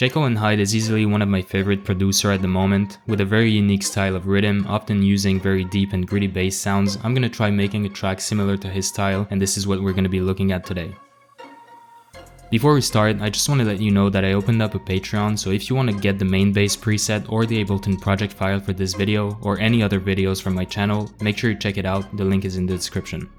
JKYL HYDE is easily one of my favorite producers at the moment. With a very unique style of rhythm, often using very deep and gritty bass sounds, I'm gonna try making a track similar to his style, and this is what we're gonna be looking at today. Before we start, I just want to let you know that I opened up a Patreon, so if you want to get the main bass preset or the Ableton project file for this video, or any other videos from my channel, make sure you check it out, the link is in the description.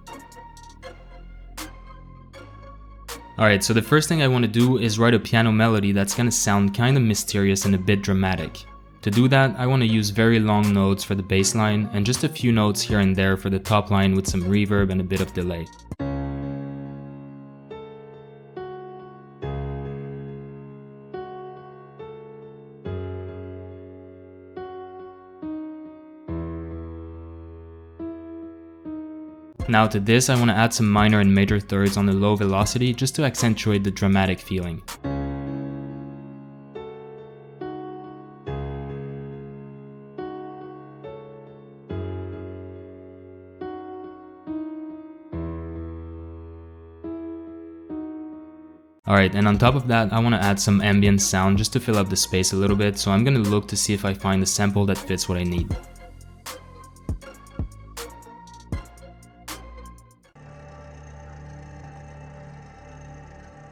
Alright, so the first thing I want to do is write a piano melody that's gonna sound kinda mysterious and a bit dramatic. To do that, I want to use very long notes for the bass line, and just a few notes here and there for the top line with some reverb and a bit of delay. Now to this, I want to add some minor and major thirds on the low velocity just to accentuate the dramatic feeling. Alright, and on top of that, I want to add some ambient sound just to fill up the space a little bit, so I'm going to look to see if I find a sample that fits what I need.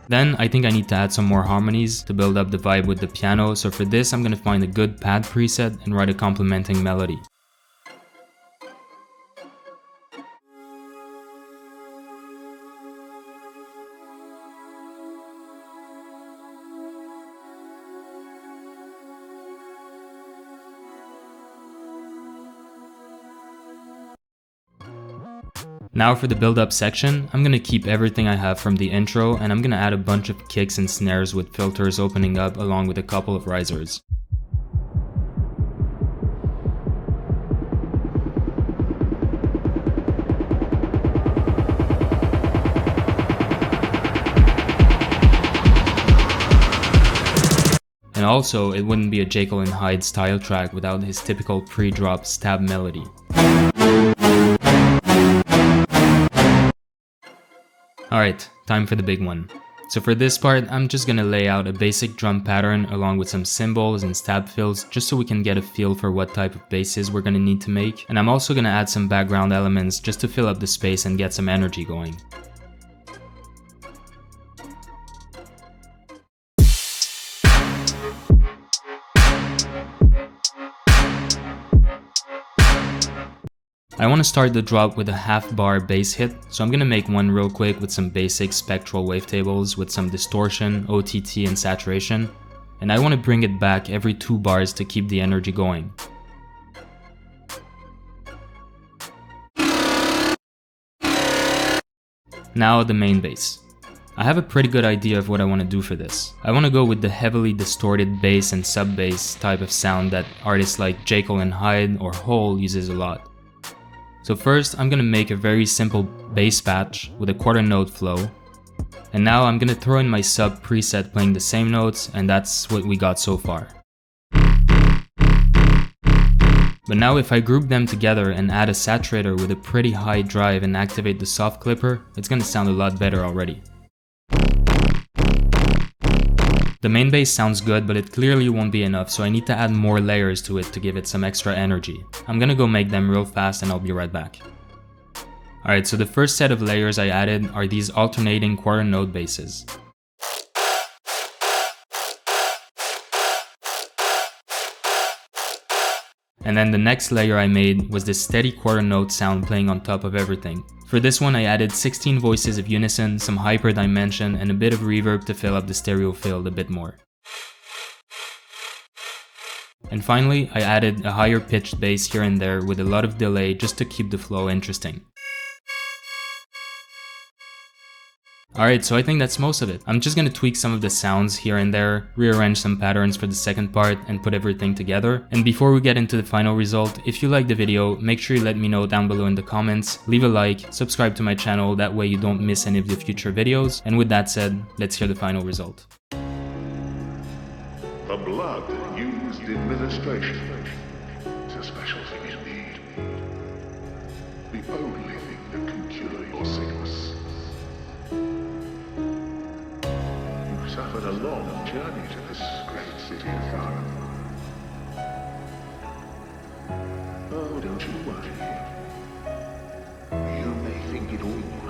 Then I think I need to add some more harmonies to build up the vibe with the piano, so for this I'm gonna find a good pad preset and write a complementing melody. Now for the build-up section, I'm gonna keep everything I have from the intro, and I'm gonna add a bunch of kicks and snares with filters opening up along with a couple of risers. And also, it wouldn't be a JKYL HYDE style track without his typical pre-drop stab melody. Alright, time for the big one. So for this part, I'm just gonna lay out a basic drum pattern along with some cymbals and stab fills just so we can get a feel for what type of basses we're gonna need to make. And I'm also gonna add some background elements just to fill up the space and get some energy going. I want to start the drop with a half bar bass hit, so I'm gonna make one real quick with some basic spectral wavetables with some distortion, OTT and saturation, and I want to bring it back every 2 bars to keep the energy going. Now the main bass. I have a pretty good idea of what I want to do for this. I want to go with the heavily distorted bass and sub-bass type of sound that artists like JKYL HYDE or Hole uses a lot. So first, I'm gonna make a very simple bass patch with a quarter note flow. And now I'm gonna throw in my sub preset playing the same notes, and that's what we got so far. But now if I group them together and add a saturator with a pretty high drive and activate the soft clipper, it's gonna sound a lot better already. The main bass sounds good, but it clearly won't be enough, so I need to add more layers to it to give it some extra energy. I'm gonna go make them real fast and I'll be right back. Alright, so the first set of layers I added are these alternating quarter note basses. And then the next layer I made was this steady quarter note sound playing on top of everything. For this one I added 16 voices of unison, some hyper dimension, and a bit of reverb to fill up the stereo field a bit more. And finally, I added a higher pitched bass here and there with a lot of delay just to keep the flow interesting. Alright, so I think that's most of it. I'm just gonna tweak some of the sounds here and there, rearrange some patterns for the second part, and put everything together. And before we get into the final result, if you liked the video, make sure you let me know down below in the comments, leave a like, subscribe to my channel, that way you don't miss any of the future videos. And with that said, let's hear the final result. A blood-used administration is a special thing indeed. The only thing that can cure your sickness. You've suffered a long journey to this great Don't you worry. You may think it all